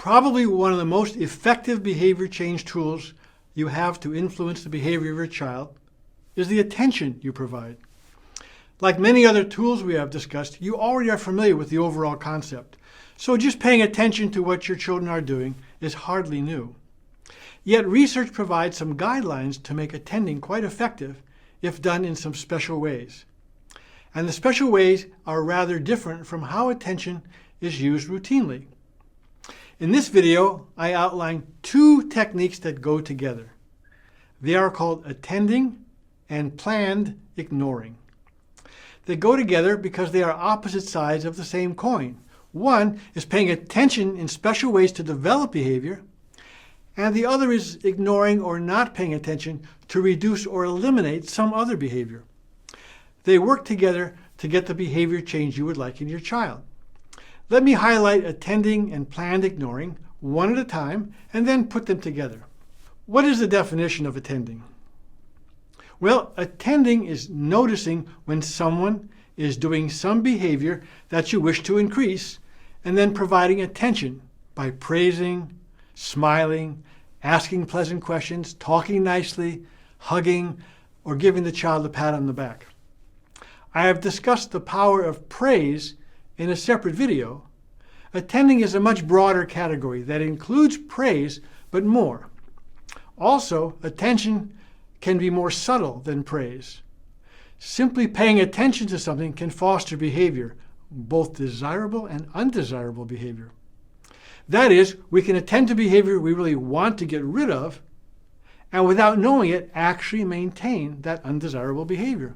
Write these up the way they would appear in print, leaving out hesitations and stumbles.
Probably one of the most effective behavior change tools you have to influence the behavior of your child is the attention you provide. Like many other tools we have discussed, you already are familiar with the overall concept. So just paying attention to what your children are doing is hardly new. Yet research provides some guidelines to make attending quite effective if done in some special ways. And the special ways are rather different from how attention is used routinely. In this video, I outline two techniques that go together. They are called attending and planned ignoring. They go together because they are opposite sides of the same coin. One is paying attention in special ways to develop behavior, and the other is ignoring or not paying attention to reduce or eliminate some other behavior. They work together to get the behavior change you would like in your child. Let me highlight attending and planned ignoring one at a time and then put them together. What is the definition of attending? Well, attending is noticing when someone is doing some behavior that you wish to increase and then providing attention by praising, smiling, asking pleasant questions, talking nicely, hugging, or giving the child a pat on the back. I have discussed the power of praise in a separate video. Attending is a much broader category that includes praise, but more. Also, attention can be more subtle than praise. Simply paying attention to something can foster behavior, both desirable and undesirable behavior. That is, we can attend to behavior we really want to get rid of, and without knowing it, actually maintain that undesirable behavior.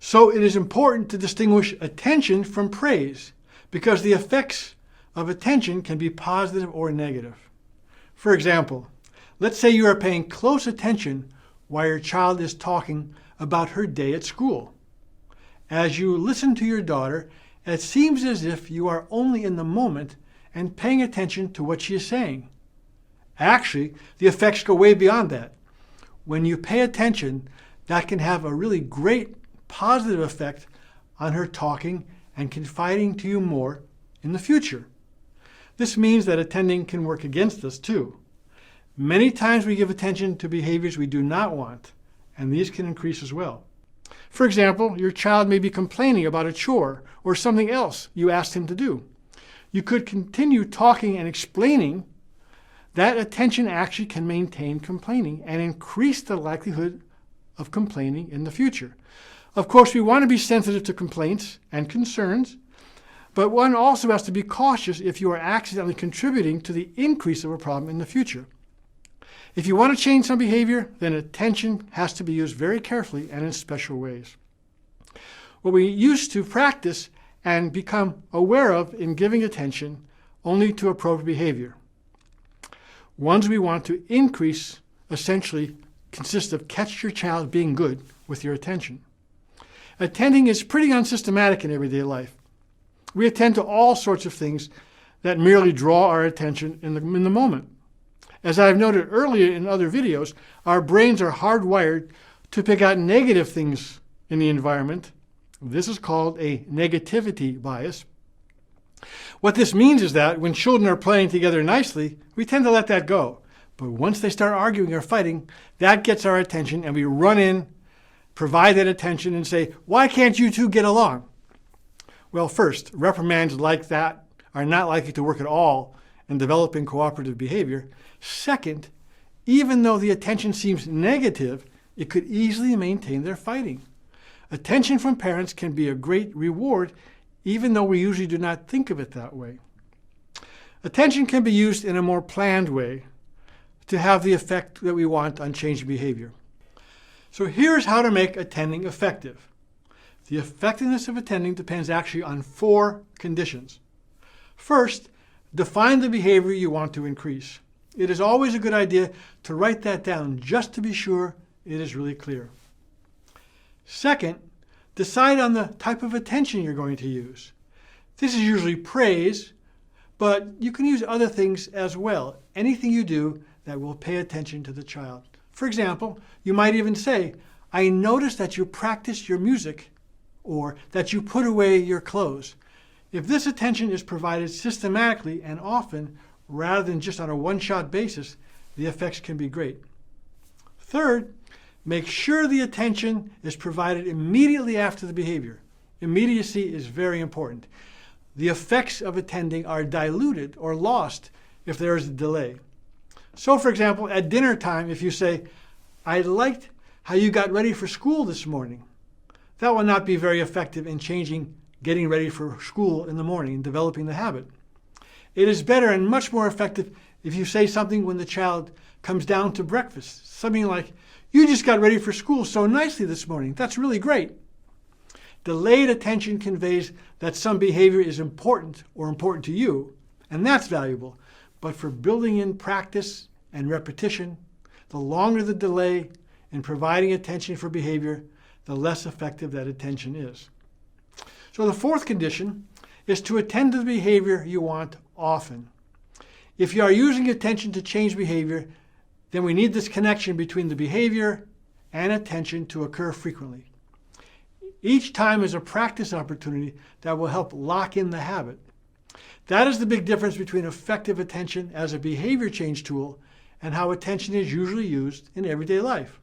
So it is important to distinguish attention from praise, because the effects of attention can be positive or negative. For example, let's say you are paying close attention while your child is talking about her day at school. As you listen to your daughter, it seems as if you are only in the moment and paying attention to what she is saying. Actually, the effects go way beyond that. When you pay attention, that can have a really great positive effect on her talking and confiding to you more in the future. This means that attending can work against us too. Many times we give attention to behaviors we do not want, and these can increase as well. For example, your child may be complaining about a chore or something else you asked him to do. You could continue talking and explaining. That attention actually can maintain complaining and increase the likelihood of complaining in the future. Of course, we want to be sensitive to complaints and concerns, but one also has to be cautious if you are accidentally contributing to the increase of a problem in the future. If you want to change some behavior, then attention has to be used very carefully and in special ways. What we used to practice and become aware of in giving attention only to appropriate behavior. Ones we want to increase essentially consist of catch your child being good with your attention. Attending is pretty unsystematic in everyday life. We attend to all sorts of things that merely draw our attention in the moment. As I've noted earlier in other videos, our brains are hardwired to pick out negative things in the environment. This is called a negativity bias. What this means is that when children are playing together nicely, we tend to let that go. But once they start arguing or fighting, that gets our attention and we run in, provide that attention and say, "Why can't you two get along?" Well, first, reprimands like that are not likely to work at all in developing cooperative behavior. Second, even though the attention seems negative, it could easily maintain their fighting. Attention from parents can be a great reward, even though we usually do not think of it that way. Attention can be used in a more planned way to have the effect that we want on changing behavior. So here's how to make attending effective. The effectiveness of attending depends actually on 4 conditions. First, define the behavior you want to increase. It is always a good idea to write that down just to be sure it is really clear. Second, decide on the type of attention you're going to use. This is usually praise, but you can use other things as well. Anything you do that will pay attention to the child. For example, you might even say, "I noticed that you practiced your music," or that you put away your clothes. If this attention is provided systematically and often, rather than just on a one-shot basis, the effects can be great. Third, make sure the attention is provided immediately after the behavior. Immediacy is very important. The effects of attending are diluted or lost if there is a delay. So, for example, at dinner time, if you say, "I liked how you got ready for school this morning," that will not be very effective in changing getting ready for school in the morning and developing the habit. It is better and much more effective if you say something when the child comes down to breakfast. Something like, "You just got ready for school so nicely this morning. That's really great." Delayed attention conveys that some behavior is important or important to you, and that's valuable. But for building in practice and repetition, the longer the delay in providing attention for behavior, the less effective that attention is. So the fourth condition is to attend to the behavior you want often. If you are using attention to change behavior, then we need this connection between the behavior and attention to occur frequently. Each time is a practice opportunity that will help lock in the habit. That is the big difference between effective attention as a behavior change tool and how attention is usually used in everyday life.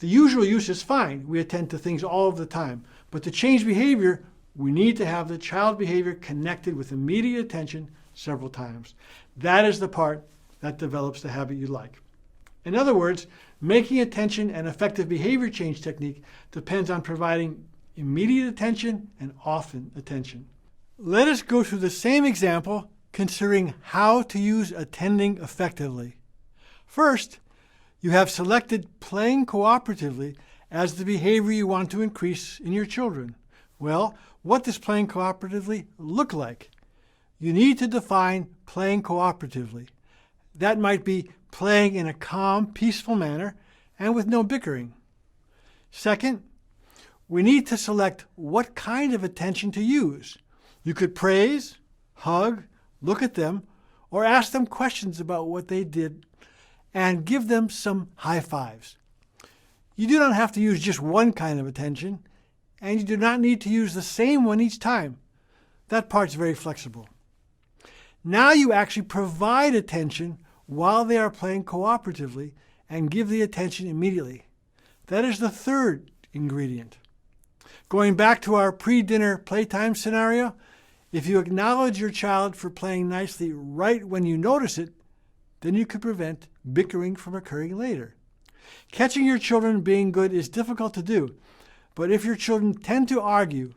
The usual use is fine. We attend to things all of the time. But to change behavior, we need to have the child behavior connected with immediate attention several times. That is the part that develops the habit you like. In other words, making attention an effective behavior change technique depends on providing immediate attention and often attention. Let us go through the same example considering how to use attending effectively. First, you have selected playing cooperatively as the behavior you want to increase in your children. Well, what does playing cooperatively look like? You need to define playing cooperatively. That might be playing in a calm, peaceful manner and with no bickering. Second, we need to select what kind of attention to use. You could praise, hug, look at them, or ask them questions about what they did and give them some high fives. You do not have to use just one kind of attention, and you do not need to use the same one each time. That part's very flexible. Now you actually provide attention while they are playing cooperatively and give the attention immediately. That is the third ingredient. Going back to our pre-dinner playtime scenario, if you acknowledge your child for playing nicely right when you notice it, then you could prevent bickering from occurring later. Catching your children being good is difficult to do, but if your children tend to argue,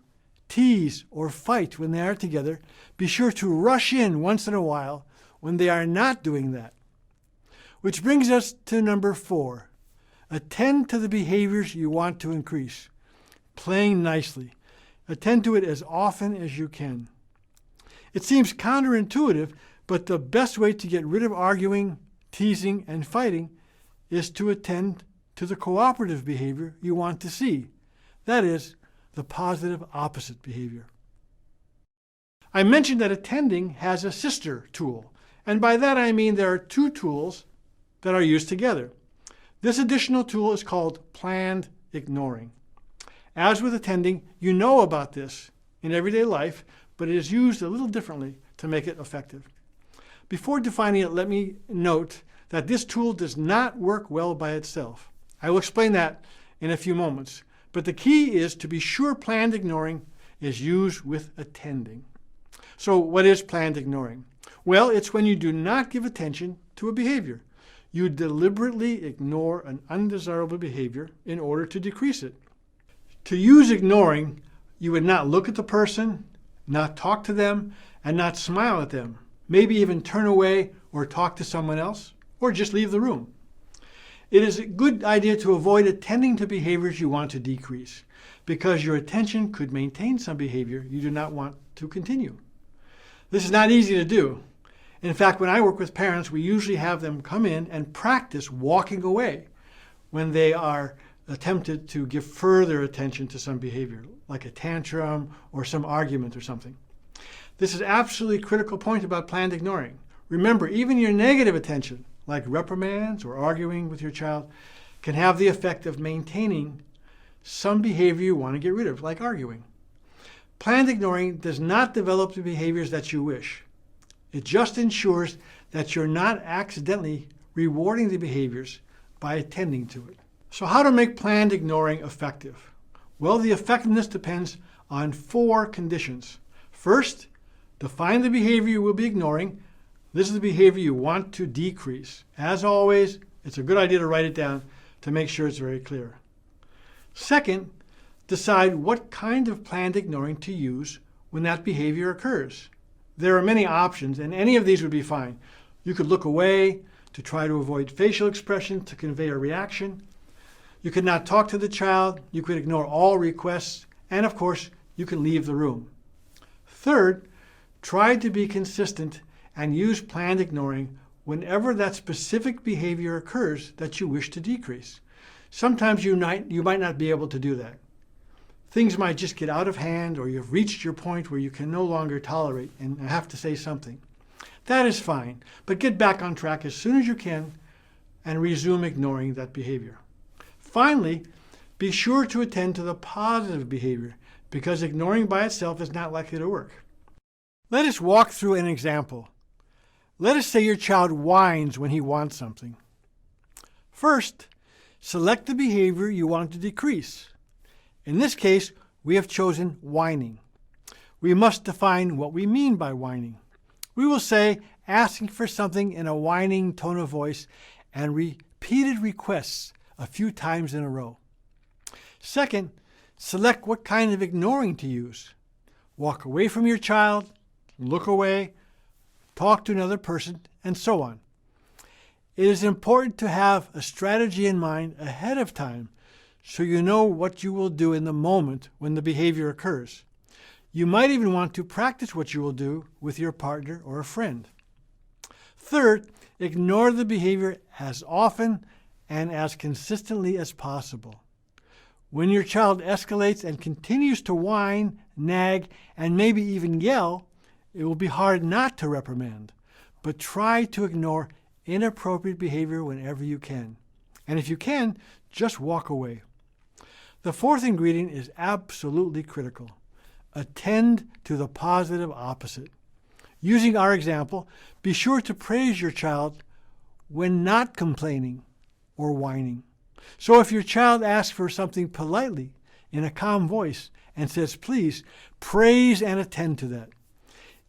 tease, or fight when they are together, be sure to rush in once in a while when they are not doing that. Which brings us to number 4. Attend to the behaviors you want to increase. Playing nicely. Attend to it as often as you can. It seems counterintuitive, but the best way to get rid of arguing, teasing, and fighting is to attend to the cooperative behavior you want to see. That is, the positive opposite behavior. I mentioned that attending has a sister tool, and by that I mean there are 2 tools that are used together. This additional tool is called planned ignoring. As with attending, you know about this in everyday life, but it is used a little differently to make it effective. Before defining it, let me note that this tool does not work well by itself. I will explain that in a few moments, but the key is to be sure planned ignoring is used with attending. So what is planned ignoring? Well, it's when you do not give attention to a behavior. You deliberately ignore an undesirable behavior in order to decrease it. To use ignoring, you would not look at the person, not talk to them, and not smile at them. Maybe even turn away or talk to someone else, or just leave the room. It is a good idea to avoid attending to behaviors you want to decrease, because your attention could maintain some behavior you do not want to continue. This is not easy to do. In fact, when I work with parents, we usually have them come in and practice walking away when they are attempted to give further attention to some behavior, like a tantrum or some argument or something. This is absolutely critical point about planned ignoring. Remember, even your negative attention, like reprimands or arguing with your child, can have the effect of maintaining some behavior you want to get rid of, like arguing. Planned ignoring does not develop the behaviors that you wish. It just ensures that you're not accidentally rewarding the behaviors by attending to it. So how to make planned ignoring effective? Well, the effectiveness depends on 4 conditions. First, define the behavior you will be ignoring. This is the behavior you want to decrease. As always, it's a good idea to write it down to make sure it's very clear. Second, decide what kind of planned ignoring to use when that behavior occurs. There are many options, and any of these would be fine. You could look away to try to avoid facial expression to convey a reaction. You could not talk to the child. You could ignore all requests. And of course, you can leave the room. Third, try to be consistent and use planned ignoring whenever that specific behavior occurs that you wish to decrease. Sometimes you might not be able to do that. Things might just get out of hand, or you've reached your point where you can no longer tolerate and have to say something. That is fine, but get back on track as soon as you can and resume ignoring that behavior. Finally, be sure to attend to the positive behavior, because ignoring by itself is not likely to work. Let us walk through an example. Let us say your child whines when he wants something. First, select the behavior you want to decrease. In this case, we have chosen whining. We must define what we mean by whining. We will say asking for something in a whining tone of voice and repeated requests a few times in a row. Second, select what kind of ignoring to use. Walk away from your child, look away, talk to another person, and so on. It is important to have a strategy in mind ahead of time so you know what you will do in the moment when the behavior occurs. You might even want to practice what you will do with your partner or a friend. Third, ignore the behavior as often and as consistently as possible. When your child escalates and continues to whine, nag, and maybe even yell, it will be hard not to reprimand, but try to ignore inappropriate behavior whenever you can. And if you can, just walk away. The fourth ingredient is absolutely critical. Attend to the positive opposite. Using our example, be sure to praise your child when not complaining or whining. So if your child asks for something politely in a calm voice and says, please, praise and attend to that.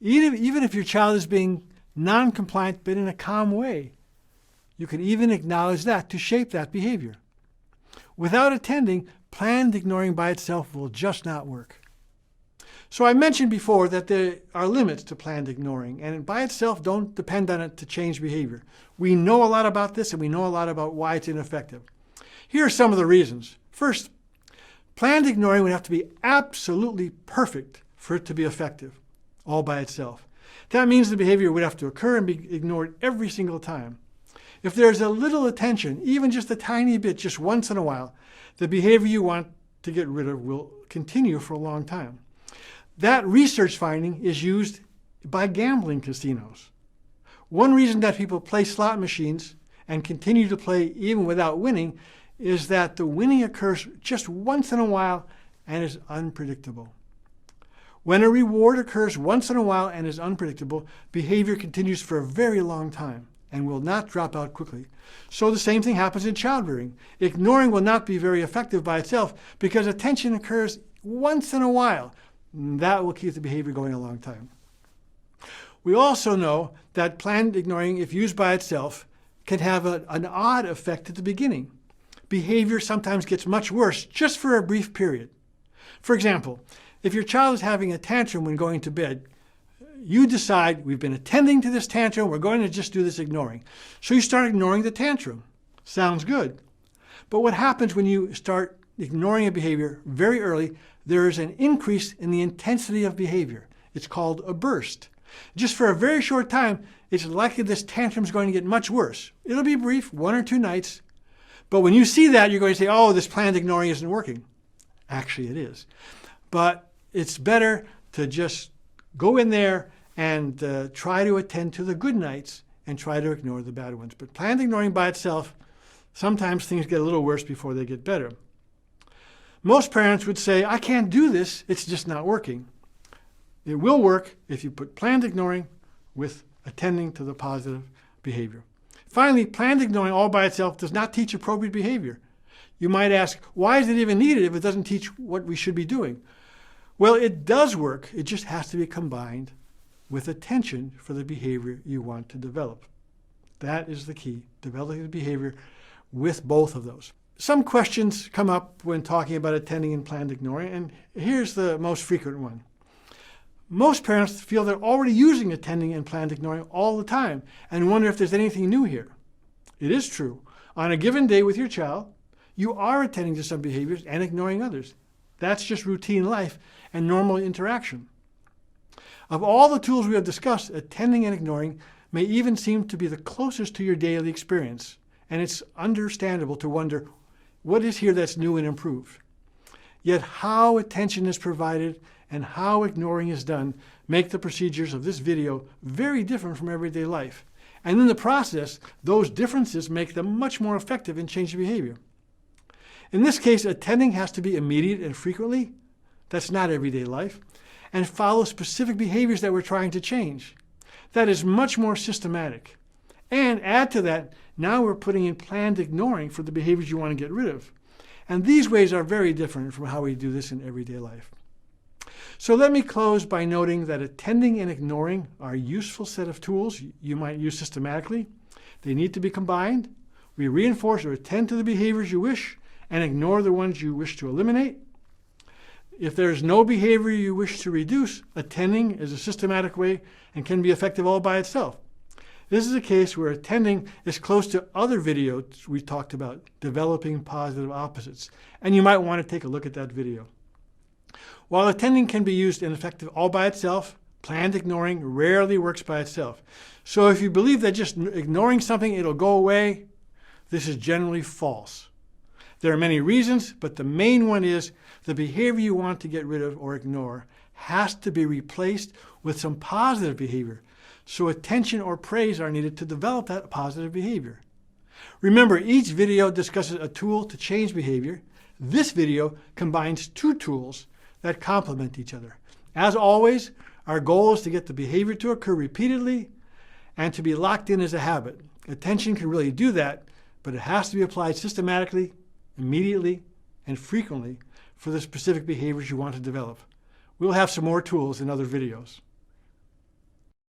Even if your child is being non-compliant but in a calm way, you can even acknowledge that to shape that behavior. Without attending, planned ignoring by itself will just not work. So I mentioned before that there are limits to planned ignoring, and by itself don't depend on it to change behavior. We know a lot about this, and we know a lot about why it's ineffective. Here are some of the reasons. First, planned ignoring would have to be absolutely perfect for it to be effective, all by itself. That means the behavior would have to occur and be ignored every single time. If there's a little attention, even just a tiny bit, just once in a while, the behavior you want to get rid of will continue for a long time. That research finding is used by gambling casinos. One reason that people play slot machines and continue to play even without winning is that the winning occurs just once in a while and is unpredictable. When a reward occurs once in a while and is unpredictable, behavior continues for a very long time and will not drop out quickly. So the same thing happens in child rearing. Ignoring will not be very effective by itself because attention occurs once in a while. That will keep the behavior going a long time. We also know that planned ignoring, if used by itself, can have an odd effect at the beginning. Behavior sometimes gets much worse just for a brief period. For example, if your child is having a tantrum when going to bed, you decide, we've been attending to this tantrum, we're going to just do this ignoring. So you start ignoring the tantrum. Sounds good. But what happens when you start ignoring a behavior very early, there is an increase in the intensity of behavior. It's called a burst. Just for a very short time, it's likely this tantrum is going to get much worse. It'll be brief, 1 or 2 nights. But when you see that, you're going to say, oh, this planned ignoring isn't working. Actually, it is. But it's better to just go in there and try to attend to the good nights and try to ignore the bad ones. But planned ignoring by itself, sometimes things get a little worse before they get better. Most parents would say, I can't do this, it's just not working. It will work if you put planned ignoring with attending to the positive behavior. Finally, planned ignoring all by itself does not teach appropriate behavior. You might ask, why is it even needed if it doesn't teach what we should be doing? Well, it does work. It just has to be combined with attention for the behavior you want to develop. That is the key, developing the behavior with both of those. Some questions come up when talking about attending and planned ignoring, and here's the most frequent one. Most parents feel they're already using attending and planned ignoring all the time and wonder if there's anything new here. It is true. On a given day with your child, you are attending to some behaviors and ignoring others. That's just routine life and normal interaction. Of all the tools we have discussed, attending and ignoring may even seem to be the closest to your daily experience, and it's understandable to wonder, what is here that's new and improved? Yet how attention is provided and how ignoring is done make the procedures of this video very different from everyday life. And in the process, those differences make them much more effective in changing behavior. In this case, attending has to be immediate and frequently. That's not everyday life. And follow specific behaviors that we're trying to change. That is much more systematic. And add to that, now we're putting in planned ignoring for the behaviors you want to get rid of. And these ways are very different from how we do this in everyday life. So let me close by noting that attending and ignoring are a useful set of tools you might use systematically. They need to be combined. We reinforce or attend to the behaviors you wish and ignore the ones you wish to eliminate. If there is no behavior you wish to reduce, attending is a systematic way and can be effective all by itself. This is a case where attending is close to other videos we talked about, developing positive opposites, and you might want to take a look at that video. While attending can be used and effective all by itself, planned ignoring rarely works by itself. So if you believe that just ignoring something it'll go away, this is generally false. There are many reasons, but the main one is the behavior you want to get rid of or ignore has to be replaced with some positive behavior. So attention or praise are needed to develop that positive behavior. Remember, each video discusses a tool to change behavior. This video combines two tools that complement each other. As always, our goal is to get the behavior to occur repeatedly and to be locked in as a habit. Attention can really do that, but it has to be applied systematically, immediately, and frequently for the specific behaviors you want to develop. We'll have some more tools in other videos.